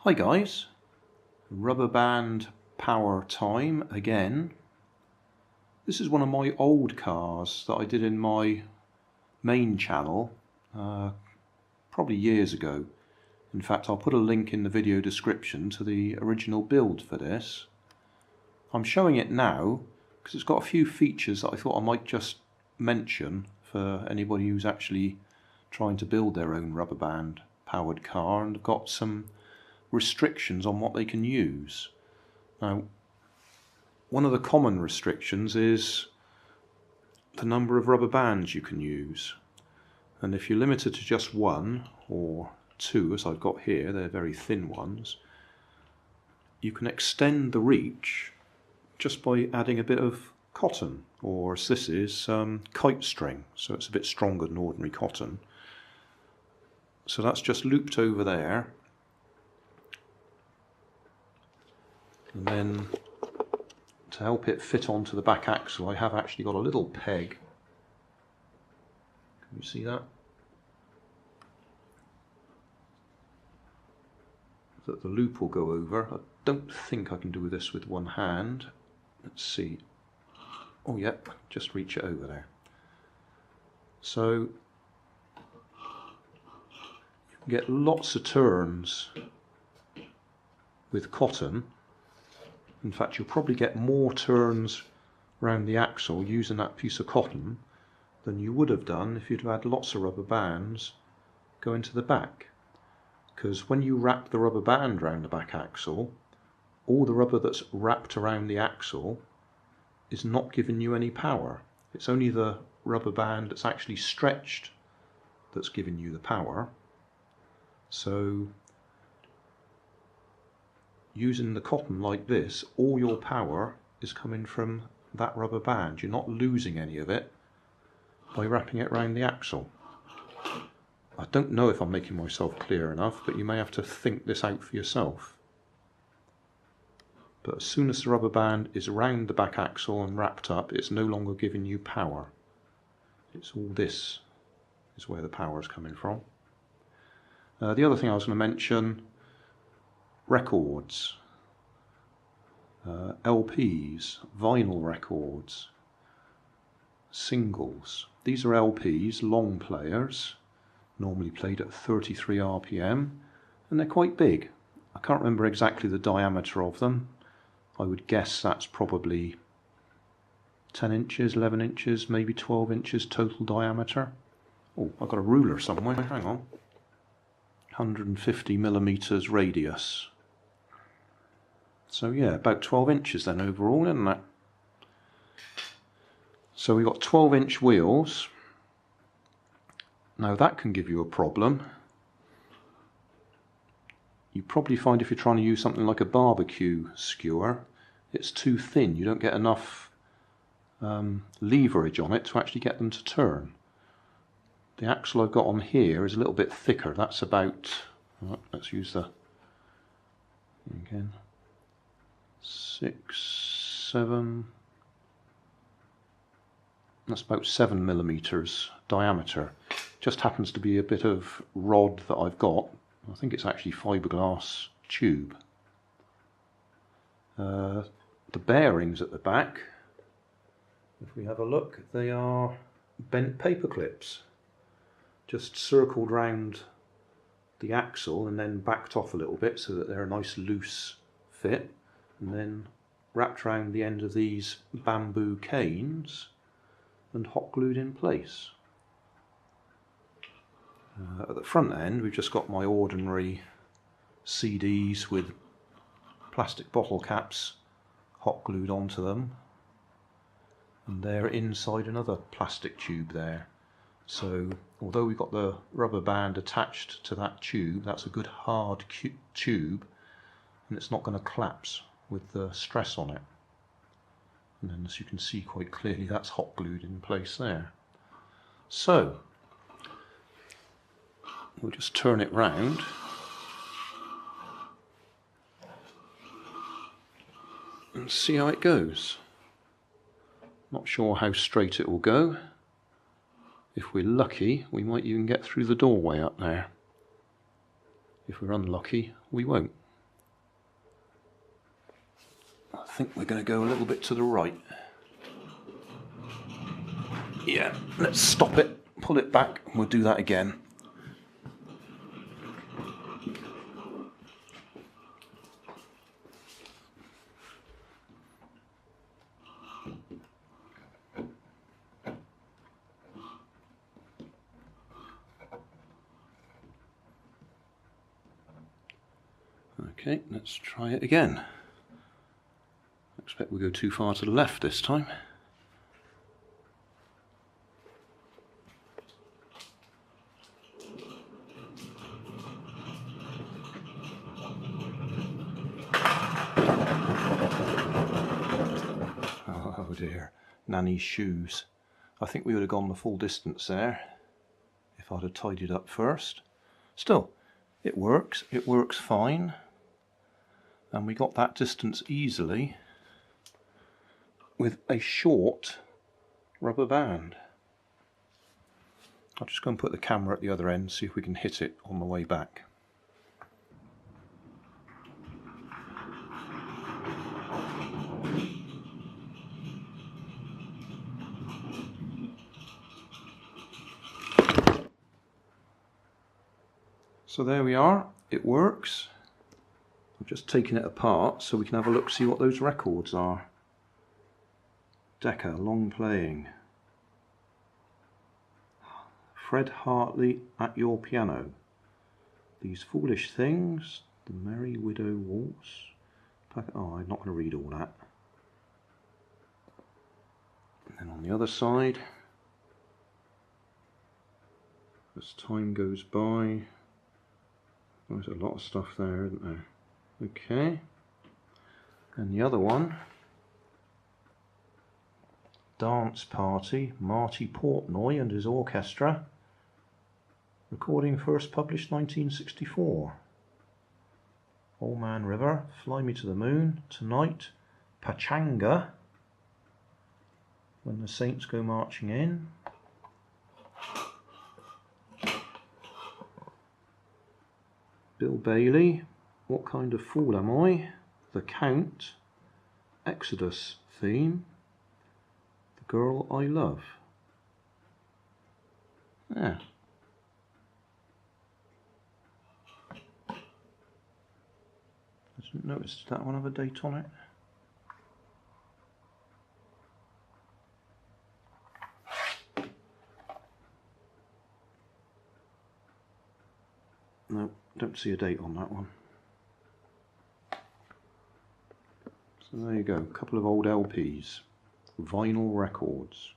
Hi guys, rubber band power time again. This is one of my old cars that I did in my main channel probably years ago. In fact, I'll put a link in the video description to the original build for this. I'm showing it now because it's got a few features that I thought I might just mention for anybody who's actually trying to build their own rubber band powered car and got some restrictions on what they can use. Now, one of the common restrictions is the number of rubber bands you can use, and if you're limited to just one or two, as I've got here, they're very thin ones, you can extend the reach just by adding a bit of cotton, or as this is, kite string, so it's a bit stronger than ordinary cotton. So that's just looped over there. And then to help it fit onto the back axle, I have actually got a little peg. Can you see that? That the loop will go over. I don't think I can do this with one hand. Let's see. Oh yep, just reach it over there. So you can get lots of turns with cotton. In fact, you'll probably get more turns around the axle using that piece of cotton than you would have done if you'd had lots of rubber bands going to the back. Because when you wrap the rubber band around the back axle, all the rubber that's wrapped around the axle is not giving you any power. It's only the rubber band that's actually stretched that's giving you the power. So using the cotton like this, all your power is coming from that rubber band. You're not losing any of it by wrapping it around the axle. I don't know if I'm making myself clear enough, but you may have to think this out for yourself. But as soon as the rubber band is around the back axle and wrapped up, it's no longer giving you power. It's all this is where the power is coming from. The other thing I was going to mention, records, LPs, vinyl records, singles. These are LPs, long players, normally played at 33 RPM, and they're quite big. I can't remember exactly the diameter of them. I would guess that's probably 10 inches, 11 inches, maybe 12 inches total diameter. Oh, I've got a ruler somewhere, hang on. 150 millimeters radius. So yeah, about 12 inches then overall, isn't that? So we've got 12-inch wheels. Now that can give you a problem. You probably find if you're trying to use something like a barbecue skewer, it's too thin. You don't get enough leverage on it to actually get them to turn. The axle I've got on here is a little bit thicker. That's about, let's use the, again, 6, 7, that's about 7 millimeters diameter. Just happens to be a bit of rod that I've got. I think it's actually fibre glass tube. The bearings at the back, if we have a look, they are bent paper clips. Just circled round the axle and then backed off a little bit so that they're a nice loose fit, and then wrapped around the end of these bamboo canes and hot glued in place. At the front end we've just got my ordinary CDs with plastic bottle caps hot glued onto them, and they're inside another plastic tube there. So although we've got the rubber band attached to that tube, that's a good hard tube, and it's not going to collapse with the stress on it. And then as you can see quite clearly, that's hot glued in place there. So we'll just turn it round. And see how it goes. Not sure how straight it will go. If we're lucky, we might even get through the doorway up there. If we're unlucky, we won't. think we're going to go a little bit to the right. Yeah, let's stop it, pull it back, and we'll do that again. Okay, let's try it again. I expect we'll go too far to the left this time. Oh dear, Nanny's shoes. I think we would have gone the full distance there if I'd have tidied up first. Still, it works fine. And we got that distance easily with a short rubber band. I'll just go and put the camera at the other end, see if we can hit it on the way back. So there we are, it works. I've just taken it apart so we can have a look, see what those records are. Decca, long playing. Fred Hartley, At Your Piano. These Foolish Things, The Merry Widow Waltz. Oh, I'm not going to read all that. And then on the other side, as time goes by, there's a lot of stuff there, isn't there? Okay, and the other one, Dance Party, Marty Portnoy and his orchestra, recording first published 1964. Old Man River, Fly Me to the Moon, Tonight, Pachanga, When the Saints Go Marching In, Bill Bailey, What Kind of Fool Am I? The Count, Exodus theme, The Girl I Love. Yeah. I didn't notice, did that one have a date on it? No, don't see a date on that one. So there you go, a couple of old LPs, vinyl records.